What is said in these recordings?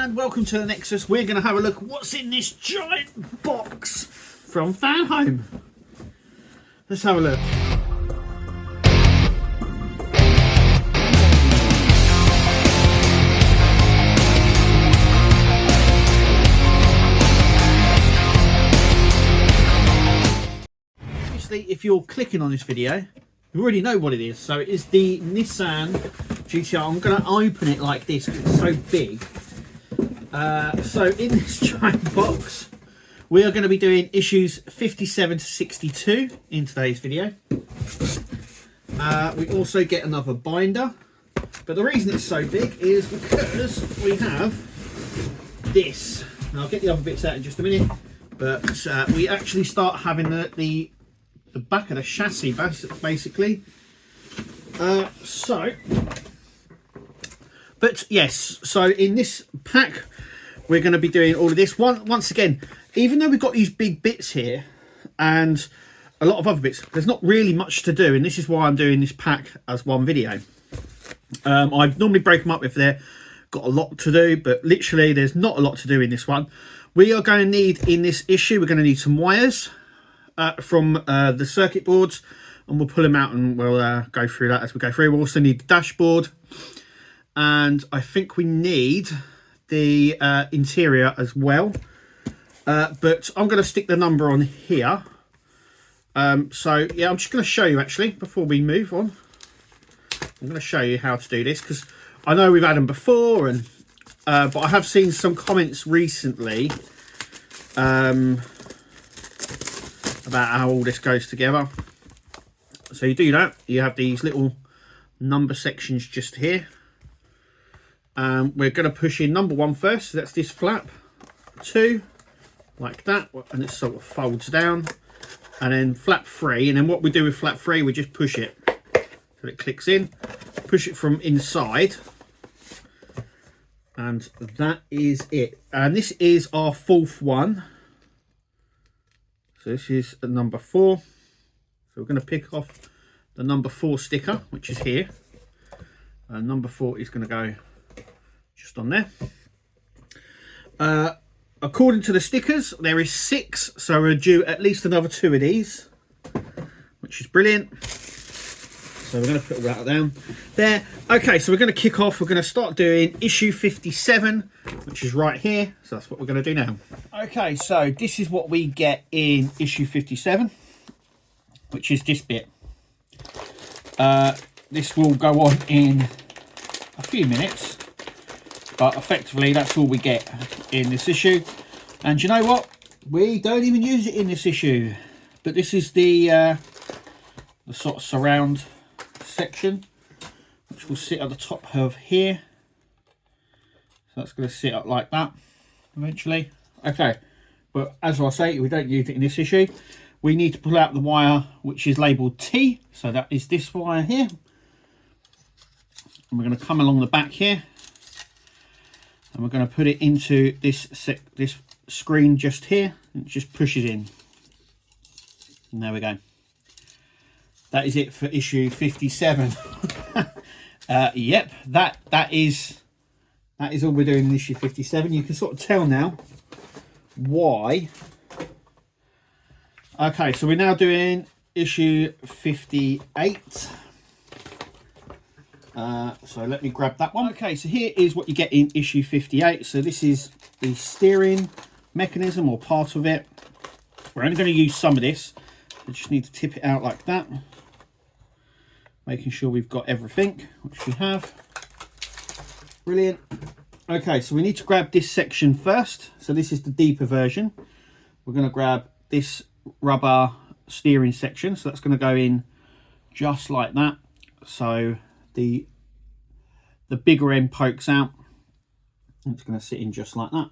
and welcome to the Nexus. We're going to have a look at what's in this giant box from Fanhome. Let's have a look. Obviously, if you're clicking on this video, you already know what it is. So it is the Nissan GTR. I'm going to open it like this because it's so big. So in this giant box, we are going to be doing issues 57 to 62 in today's video. We also get another binder, but the reason it's so big is because we have this. Now I'll get the other bits out in just a minute, but we actually start having the back of the chassis basically. But yes, so in this pack we're going to be doing all of this. Once again, even though we've got these big bits here and a lot of other bits, there's not really much to do, and this is why I'm doing this pack as one video. I normally break them up if they've got a lot to do, but literally there's not a lot to do in this one. We are going to need, in this issue, we're going to need some wires from the circuit boards, and we'll pull them out and we'll go through that as we go through. We'll also need the dashboard, and I think we need the interior as well, but I'm going to stick the number on here. So yeah, I'm just going to show you actually before we move on. I'm going to show you how to do this because I know we've had them before, and but I have seen some comments recently about how all this goes together. So you do that, you have these little number sections just here. We're going to push in number 1 first, so that's this flap. 2, like that, and it sort of folds down. And then flap 3, and then what we do with flap 3, we just push it so it clicks in. Push it from inside, and that is it. And this is our 4th one. So this is number 4. So we're going to pick off the number 4 sticker, which is here. And number 4 is going to go just on there. According to the stickers, there is 6, so we're due at least another 2 of these, which is brilliant. So we're going to put all that down there. Okay, so we're going to kick off. We're going to start doing issue 57, which is right here. So that's what we're going to do now. Okay, so this is what we get in issue 57, which is this bit. This will go on in a few minutes, but effectively that's all we get in this issue. And you know what, we don't even use it in this issue, but this is the sort of surround section, which will sit at the top of here. So that's going to sit up like that eventually. Okay, but as I say, we don't use it in this issue. We need to pull out the wire which is labelled T, so that is this wire here. And we're going to come along the back here, and we're going to put it into this screen just here, and it just pushes in. And there we go. That is it for issue 57. Yep, that is all we're doing in issue 57. You can sort of tell now why. Okay, so we're now doing issue 58. So let me grab that one. Okay, so here is what you get in issue 58. So this is the steering mechanism, or part of it. We're only going to use some of this. We just need to tip it out like that, making sure we've got everything, which we have. Brilliant. Okay, so we need to grab this section first. So this is the deeper version. We're going to grab this rubber steering section, so that's going to go in just like that. So the bigger end pokes out. It's going to sit in just like that.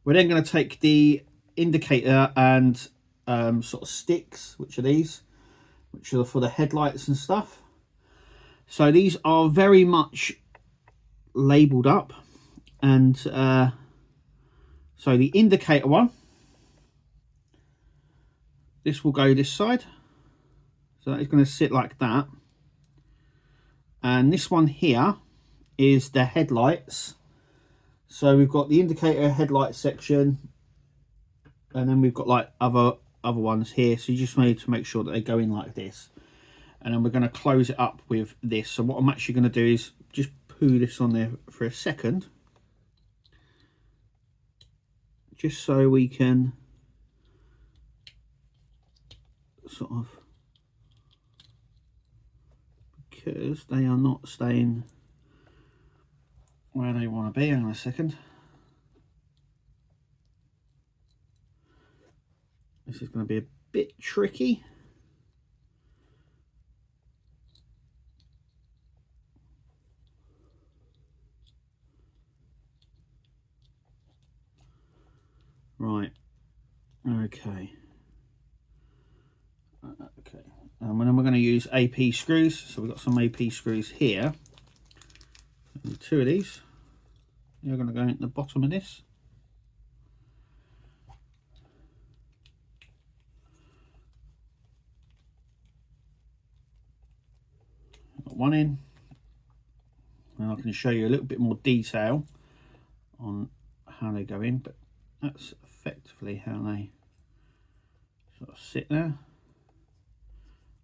We're then going to take the indicator and sort of sticks, which are these, which are for the headlights and stuff. So these are very much labelled up, and so the indicator one, this will go this side, so that is going to sit like that. And this one here is the headlights, So we've got the indicator headlight section, and then we've got like other ones here. So you just need to make sure that they go in like this, and then we're going to close it up with this. So what I'm actually going to do is just poo this on there for a second, just so we can sort of, because they are not staying where they want to be. Hang on a second. This is going to be a bit tricky. Right. Okay. Okay. And then we're going to use AP screws. So we've got some AP screws here. And 2 of these. You're going to go in the bottom of this. Got 1 in. And I can show you a little bit more detail on how they go in, but that's effectively how they sort of sit there.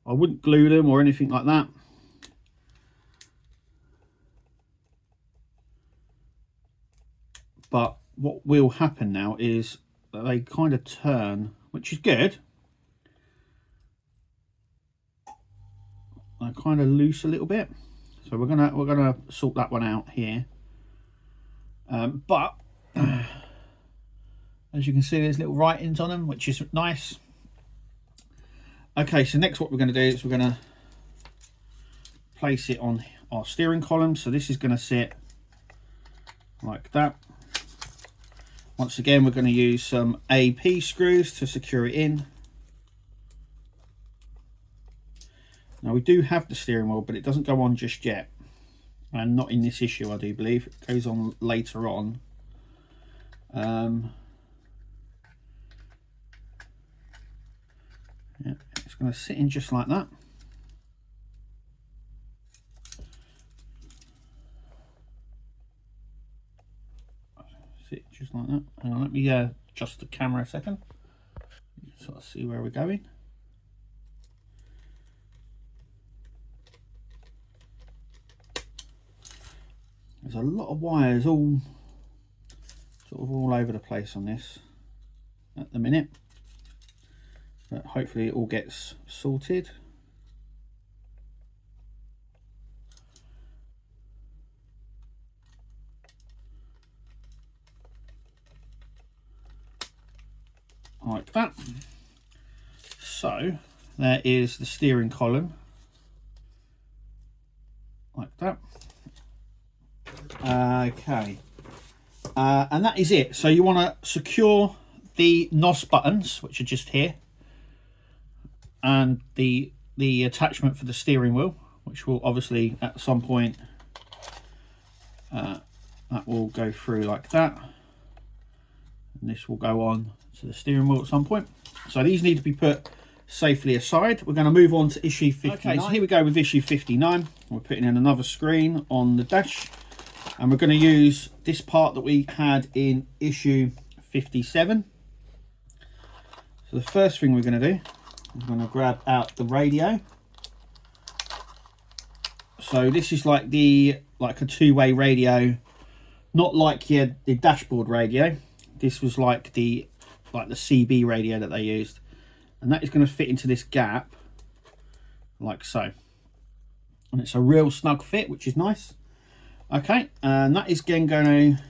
I wouldn't glue them or anything like that. But what will happen now is that they kind of turn, which is good. They're kind of loose a little bit. So we're gonna sort that one out here. But as you can see, there's little writings on them, which is nice. Okay, so next what we're going to do is we're going to place it on our steering column. So this is going to sit like that. Once again, we're going to use some AP screws to secure it in. Now we do have the steering wheel, but it doesn't go on just yet. And not in this issue, I do believe. It goes on later on. Yeah, it's going to sit in just like that. Sit just like that. Hang on, let me adjust the camera a second. You can sort of see where we're going. There's a lot of wires all sort of all over the place on this at the minute. But hopefully it all gets sorted. Like that. So there is the steering column. Like that. Okay. And that is it. So you want to secure the NOS buttons, which are just here, and the attachment for the steering wheel, which will obviously at some point that will go through like that, and this will go on to the steering wheel at some point. So these need to be put safely aside. We're going to move on to issue 59. Okay, so here we go with issue 59. We're putting in another screen on the dash, and we're going to use this part that we had in issue 57. So the first thing we're going to do, I'm going to grab out the radio. So this is like a two-way radio, not like the dashboard radio. This was like the CB radio that they used, and that is going to fit into this gap like so, and it's a real snug fit, which is nice. Okay, and that is again going to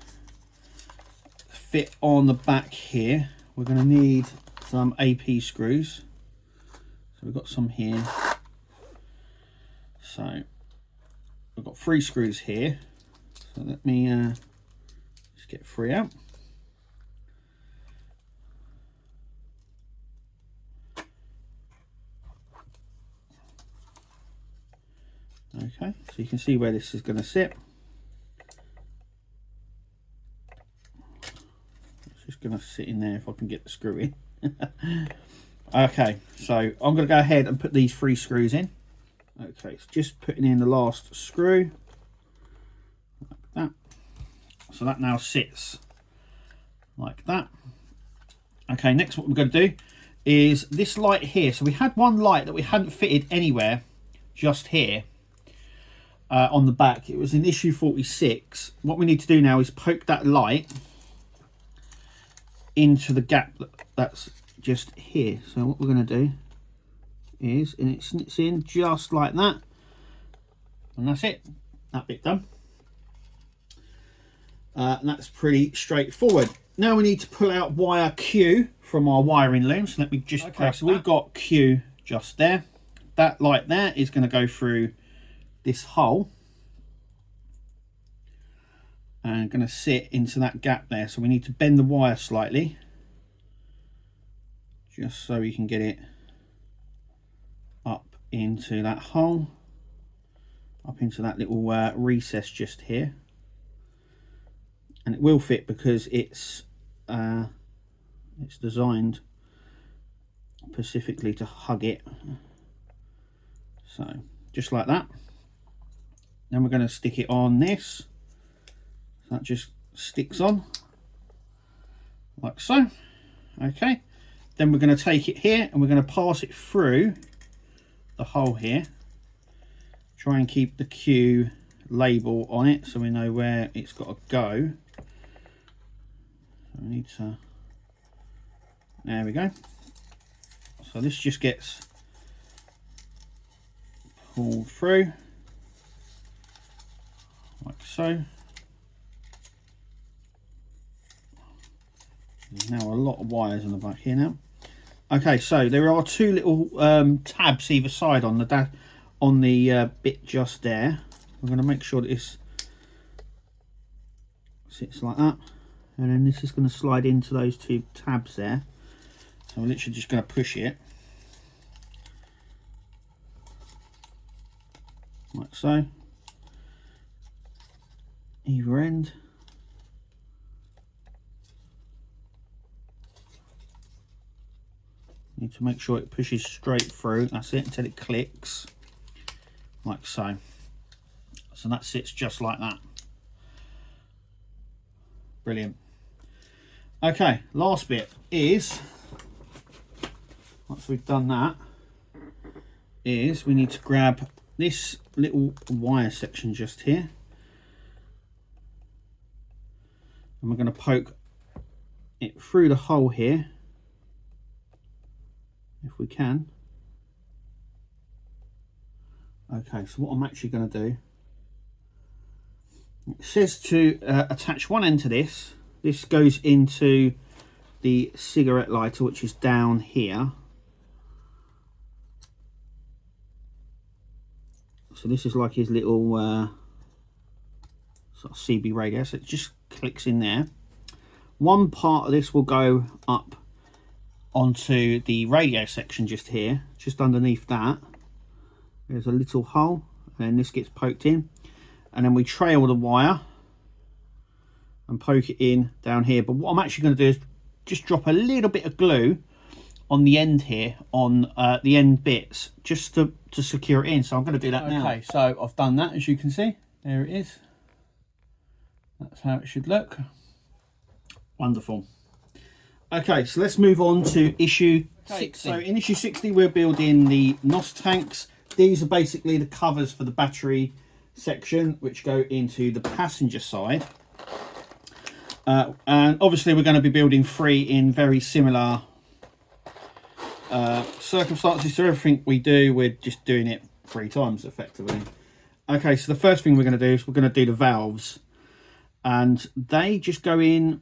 fit on the back here. We're going to need some AP screws. So we've got some here. So we've got 3 screws here. So let me just get 3 out. Okay, so you can see where this is going to sit. It's just going to sit in there if I can get the screw in. Okay, so I'm going to go ahead and put these 3 screws in. Okay, so just putting in the last screw like that. So that now sits like that. Okay, next what we're going to do is this light here. So we had one light that we hadn't fitted anywhere, just here on the back. It was in issue 46. What we need to do now is poke that light into the gap that's just here. So what we're going to do is, and it snits in just like that, and that's it, that bit done. And that's pretty straightforward. Now we need to pull out wire Q from our wiring loom. So let me just press. So we've got Q just there. That light there is going to go through this hole and going to sit into that gap there. So we need to bend the wire slightly, just so we can get it up into that hole, up into that little recess just here. And it will fit because it's designed specifically to hug it. So just like that. Then we're going to stick it on this. So that just sticks on like so. Okay. Then we're going to take it here and we're going to pass it through the hole here. Try and keep the Q label on it so we know where it's got to go. So we need to, there we go. So this just gets pulled through like so. There's now a lot of wires in the back here now. Okay, so there are two little tabs either side on the bit just there. We're going to make sure that this sits like that, and then this is going to slide into those two tabs there. So we're literally just going to push it like so, either end. Need to make sure it pushes straight through. That's it, until it clicks like so. So that sits just like that. Brilliant. Okay, last bit is, once we've done that, is we need to grab this little wire section just here, and we're going to poke it through the hole here if we can. Okay, so what I'm actually going to do, it says to attach one end to this. This goes into the cigarette lighter, which is down here. So this is like his little sort of CB radio, so it just clicks in there. One part of this will go up onto the radio section just here, just underneath that. There's a little hole, and this gets poked in, and then we trail the wire and poke it in down here. But what I'm actually going to do is just drop a little bit of glue on the end here, on the end bits, just to secure it in. So I'm going to do that now. Okay, so I've done that, as you can see. There it is. That's how it should look. Wonderful. Okay, so let's move on to issue 60. So in issue 60, we're building the NOS tanks. These are basically the covers for the battery section, which go into the passenger side. And obviously we're going to be building 3 in very similar circumstances. So everything we do, we're just doing it 3 times effectively. Okay, so the first thing we're going to do is we're going to do the valves. And they just go in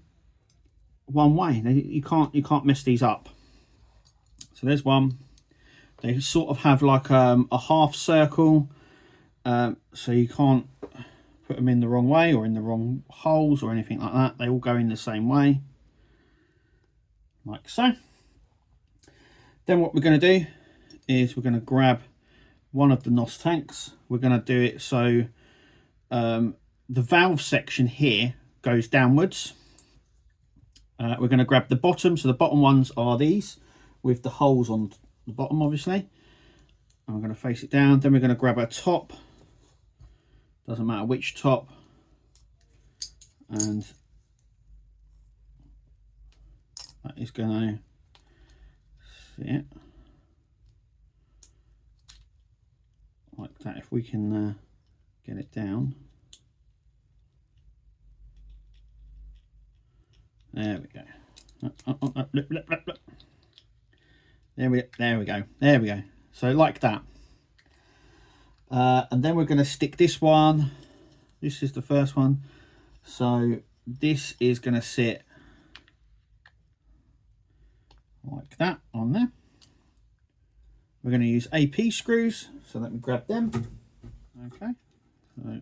one way. You can't mess these up. So there's one. They sort of have like a half circle, so you can't put them in the wrong way or in the wrong holes or anything like that. They all go in the same way, like so. Then what we're going to do is we're going to grab one of the NOS tanks. We're going to do it so the valve section here goes downwards. We're going to grab the bottom, so the bottom ones are these with the holes on the bottom, obviously. And we're going to face it down. Then we're going to grab our top, doesn't matter which top, and that is going to sit like that. If we can get it down, there we go. There we go. So like that. And then we're going to stick this one. This is the first one. So this is going to sit like that on there. We're going to use AP screws. So let me grab them. Okay. So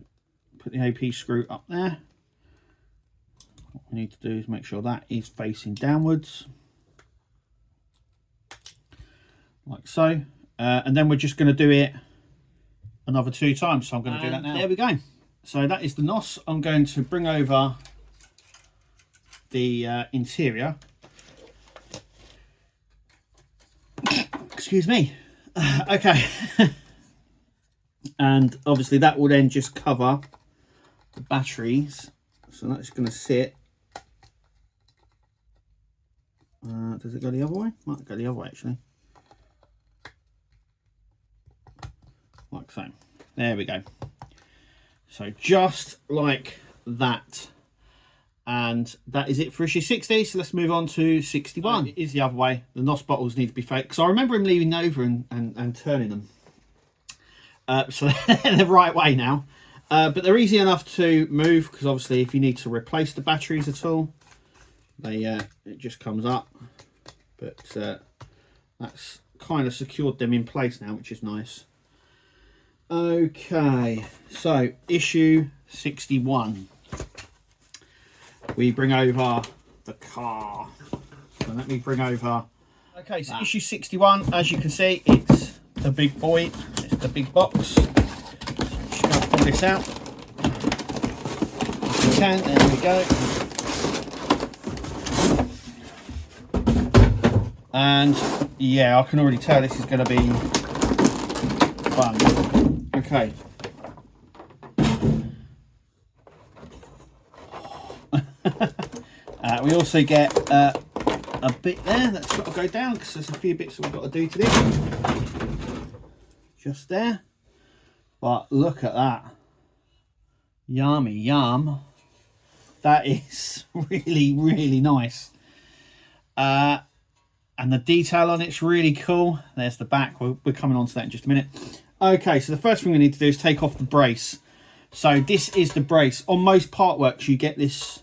put the AP screw up there. What we need to do is make sure that is facing downwards. Like so. And then we're just going to do it another 2 times. So I'm going to do that now. There we go. So that is the NOS. I'm going to bring over the interior. Excuse me. Okay. And obviously that will then just cover the batteries. So that's going to sit. Does it go the other way? Might go the other way actually. Like so. There we go. So just like that. And that is it for issue 60. So let's move on to 61. It is the other way. The NOS bottles need to be fake. So I remember him leaving over and turning them. So they're the right way now. But they're easy enough to move, because obviously if you need to replace the batteries at all, they it just comes up. But that's kind of secured them in place now, which is nice. Okay, so issue 61. We bring over the car. So let me bring over. Okay, so issue 61, as you can see, it's the big boy. It's the big box. Just going to pull this out. If you can, there we go. And yeah, I can already tell this is going to be fun. Okay. We also get a bit there that's got to go down, because there's a few bits that we've got to do to this. Just there. But look at that. Yummy yum. That is really, really nice. And the detail on it's really cool. There's the back. We're coming on to that in just a minute. Okay, so the first thing we need to do is take off the brace. So this is the brace. On most part works, you get this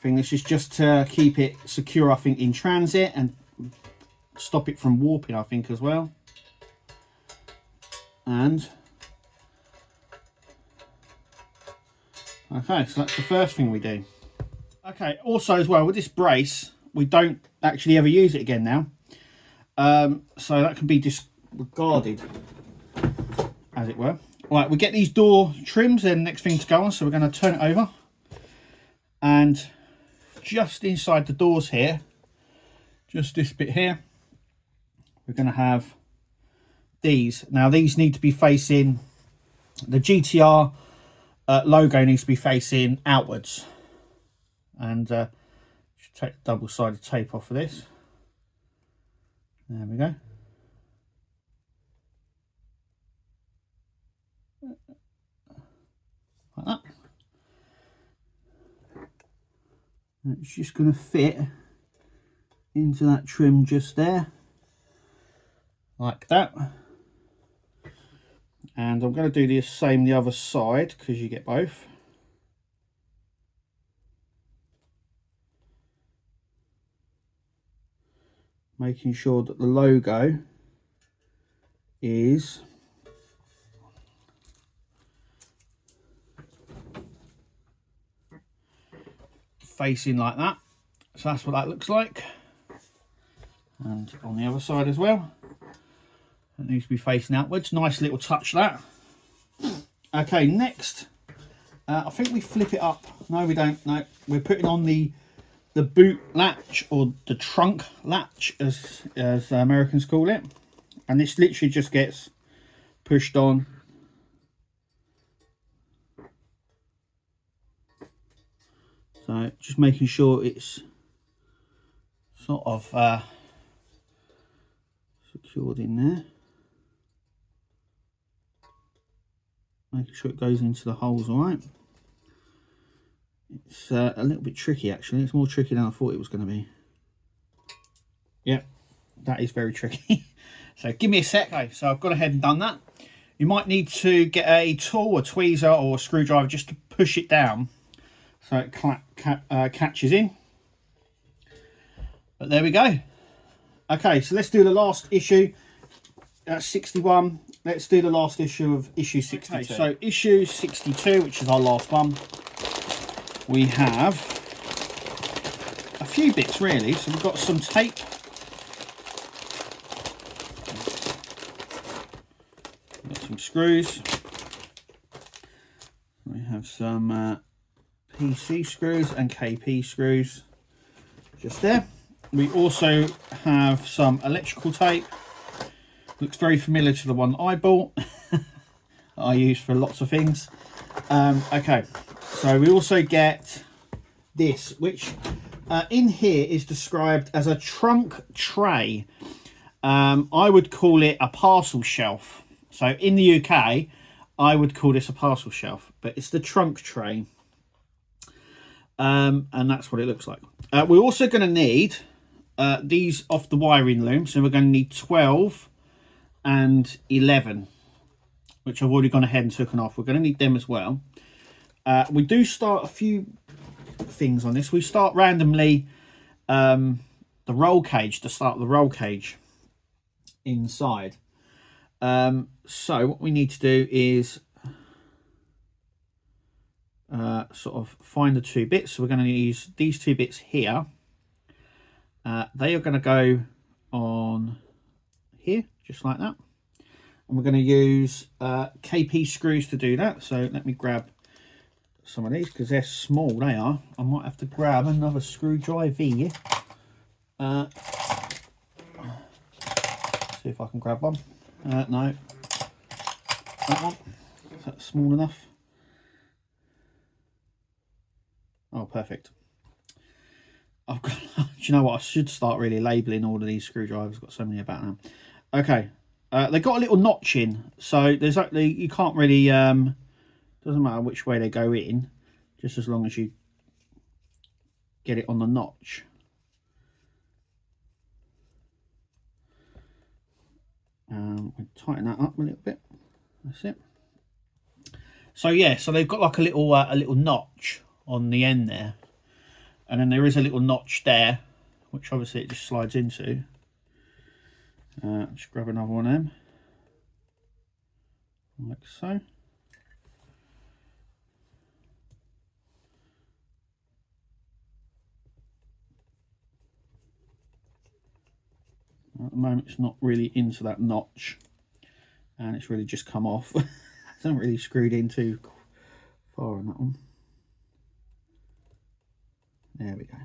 thing. This is just to keep it secure, I think, in transit, and stop it from warping, I think, as well. And okay, so that's the first thing we do. Okay, also as well, with this brace, we don't actually ever use it again now. So that can be disregarded, as it were. Right, we get these door trims, then the next thing to go on. So we're going to turn it over, and just inside the doors here, just this bit here, we're going to have these. Now these need to be facing, the GTR logo needs to be facing outwards. And just take the double-sided tape off of this. There we go. Like that. And it's just going to fit into that trim just there, like that. And I'm going to do the same the other side, because you get both. Making sure that the logo is facing like that. So that's what that looks like. And on the other side as well, it needs to be facing outwards. Nice little touch, that. Okay, next, I think we flip it up. No, we don't. No, we're putting on the boot latch, or the trunk latch, as Americans call it. And this literally just gets pushed on. So just making sure it's sort of secured in there. Making sure it goes into the holes all right. It's a little bit tricky actually. It's more tricky than I thought it was going to be. Yep, that is very tricky. So give me a sec. Okay, so I've gone ahead and done that. You might need to get a tool, a tweezer or a screwdriver just to push it down so it catches in. But there we go. Okay, so let's do the last issue. That's 61. Let's do the last issue of issue 62. Okay, so issue 62, which is our last one, we have a few bits really. So we've got some tape. We've got some screws. We have some PC screws and KP screws just there. We also have some electrical tape. Looks very familiar to the one I bought. I use for lots of things. Okay, so we also get this, which in here is described as a trunk tray. I would call it a parcel shelf. So in the UK, I would call this a parcel shelf, but it's the trunk tray. And that's what it looks like. We're also going to need these off the wiring loom. So we're going to need 12 and 11, which I've already gone ahead and taken off. We're going to need them as well. We do start a few things on this. We start randomly the roll cage, to start the roll cage inside. So what we need to do is sort of find the two bits. So we're going to use these two bits here. They are going to go on here, just like that. And we're going to use KP screws to do that. So let me grab some of these because they're small, they are. I might have to grab another screwdriver. See if I can grab one. No. That one. Is that small enough? Oh, perfect. I've got, do you know what? I should start really labelling all of these screwdrivers. I've got so many about now. Okay. They got a little notch in, so there's actually, you can't really, doesn't matter which way they go in, just as long as you get it on the notch. We'll tighten that up a little bit. That's it. So yeah, so they've got like a little notch on the end there, and then there is a little notch there, which obviously it just slides into. Just grab another one of them, like so. At the moment it's not really into that notch, and it's really just come off. It's not really screwed in too far on that one. There we go.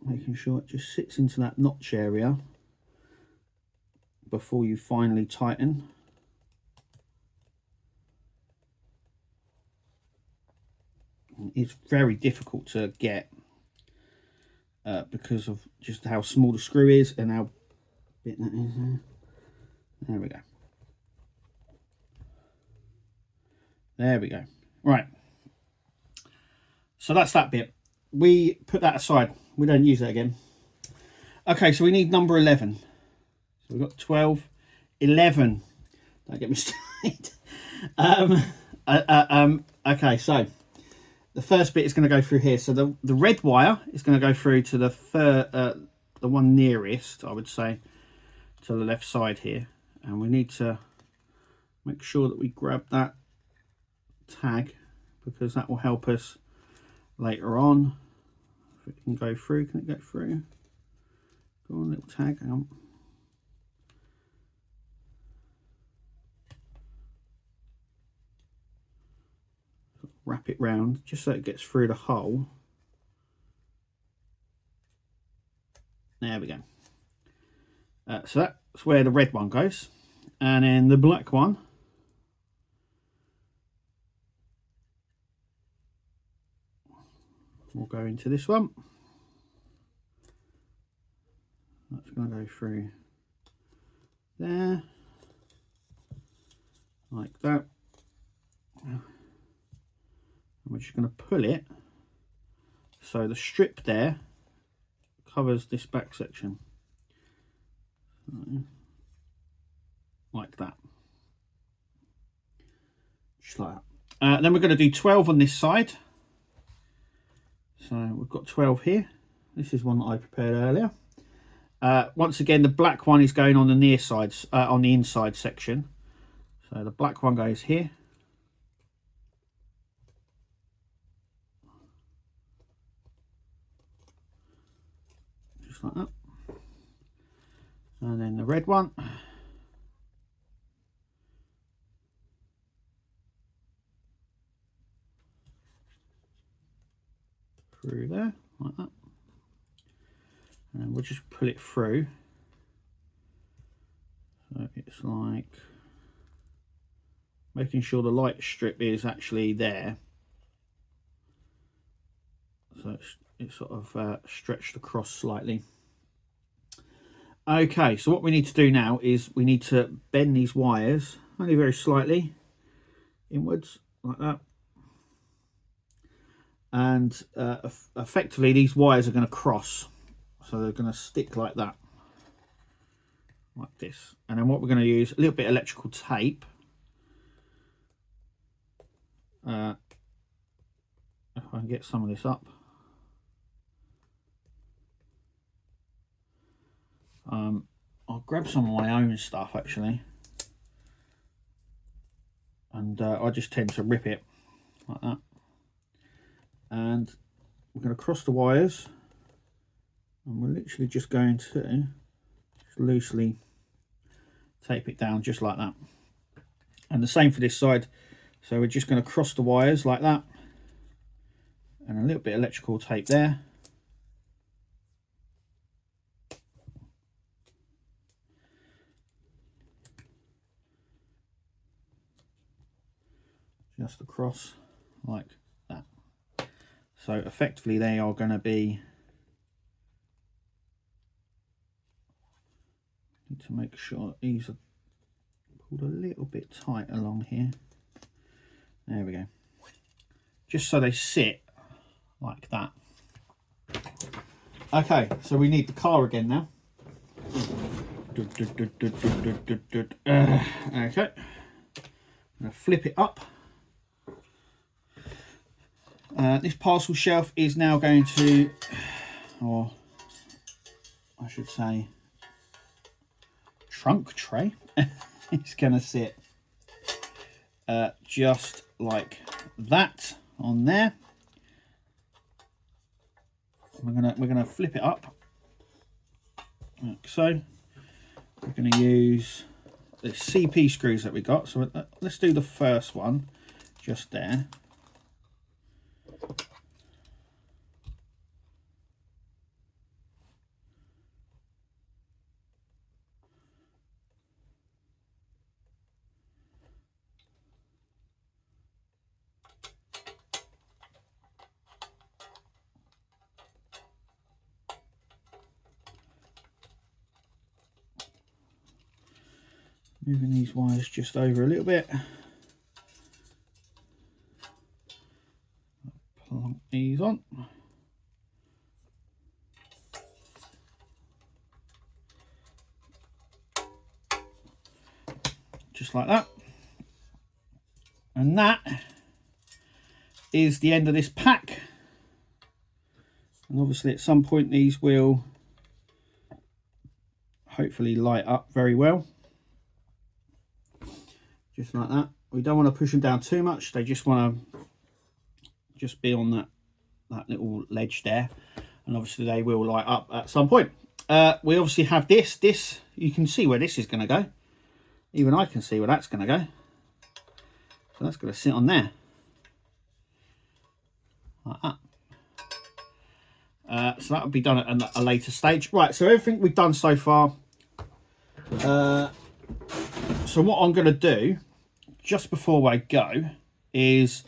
Making sure it just sits into that notch area before you finally tighten. It's very difficult to get because of just how small the screw is and how big that is there. There we go. There we go. Right. So that's that bit. We put that aside. We don't use that again. Okay, so we need number 11. So we've got 12, 11. Don't get me started. Okay, so the first bit is going to go through here. So the red wire is going to go through to the one nearest, I would say, to the left side here. And we need to make sure that we grab that tag, because that will help us later on. If it can go through, can it go through? Go on, little tag, hang on. Wrap it round just so it gets through the hole. There we go. So that's where the red one goes, and then the black one will go into this one. That's going to go through there, like that. And we're just going to pull it so the strip there covers this back section, like that, just like that. Then we're going to do 12 on this side. So we've got 12 here. This is one that I prepared earlier. Once again, the black one is going on the near sides, on the inside section. So the black one goes here. Just like that. And then the red one. Through there, like that. And we'll just pull it through. So it's like making sure the light strip is actually there. So it's sort of stretched across slightly. Okay, so what we need to do now is we need to bend these wires only very slightly inwards, like that. And effectively these wires are going to cross, so they're going to stick like that, like this. And then what we're going to use, a little bit of electrical tape, if I can get some of this up. I'll grab some of my own stuff actually, and I just tend to rip it like that. And we're going to cross the wires, and we're literally just going to just loosely tape it down just like that. And the same for this side. So we're just going to cross the wires like that, and a little bit of electrical tape there. Just across like that. So effectively they are going to be, need to make sure these are pulled a little bit tight along here. There we go. Just so they sit like that. Okay, so we need the car again now. Okay, I'm going to flip it up. This parcel shelf is now going to, or I should say trunk tray, it's going to sit just like that on there. We're gonna flip it up like so. We're going to use the CP screws that we got. So let's do the first one just there. Moving these wires just over a little bit. Plonk these on. Just like that. And that is the end of this pack. And obviously at some point these will hopefully light up very well. Just like that. We don't want to push them down too much. They just want to just be on that little ledge there. And obviously they will light up at some point. We obviously have this. You can see where this is going to go. Even I can see where that's going to go. So that's going to sit on there. Like that. So that will be done at a later stage. Right, so everything we've done so far. So what I'm going to do just before I go is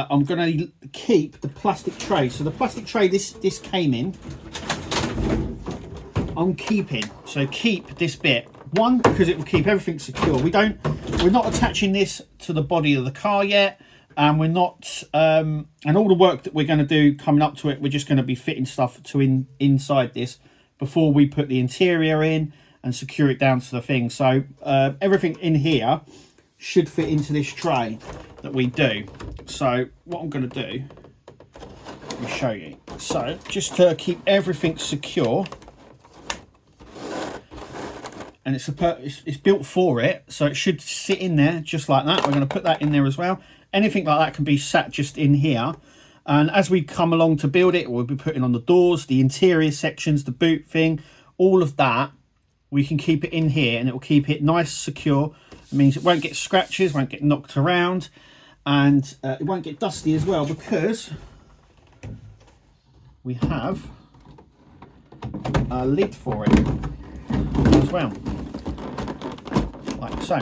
I'm going to keep the plastic tray. So the plastic tray this came in, I'm keeping. So keep this bit. One, because it will keep everything secure. We're not attaching this to the body of the car yet, and we're not. And all the work that we're going to do coming up to it, we're just going to be fitting stuff to inside this before we put the interior in and secure it down to the thing. So everything in here should fit into this tray that we do. So what I'm going to do, let me show you. So just to keep everything secure, and it's built for it, so it should sit in there just like that. We're going to put that in there as well. Anything like that can be sat just in here, and as we come along to build it, we'll be putting on the doors, the interior sections, the boot thing, all of that. We can keep it in here, and it will keep it nice, secure. It means it won't get scratches, won't get knocked around, and it won't get dusty as well, because we have a lid for it as well, like so.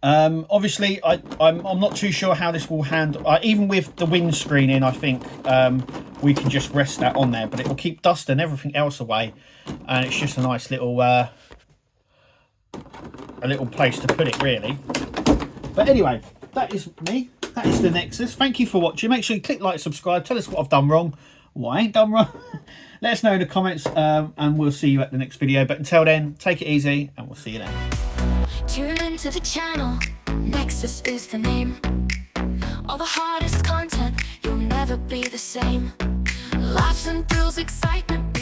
Obviously I'm not too sure how this will handle, even with the windscreen in. I think we can just rest that on there, but it will keep dust and everything else away, and it's just a nice little place to put it, really. But anyway, that is me, that is the Nexus. Thank you for watching. Make sure you click like, subscribe, tell us what I've done wrong, what I ain't done wrong. Let us know in the comments, and we'll see you at the next video. But until then, take it easy, and we'll see you then. Tune into the channel, Nexus is the name. All the hardest content, you'll never be the same. Laughs and thrills, excitement.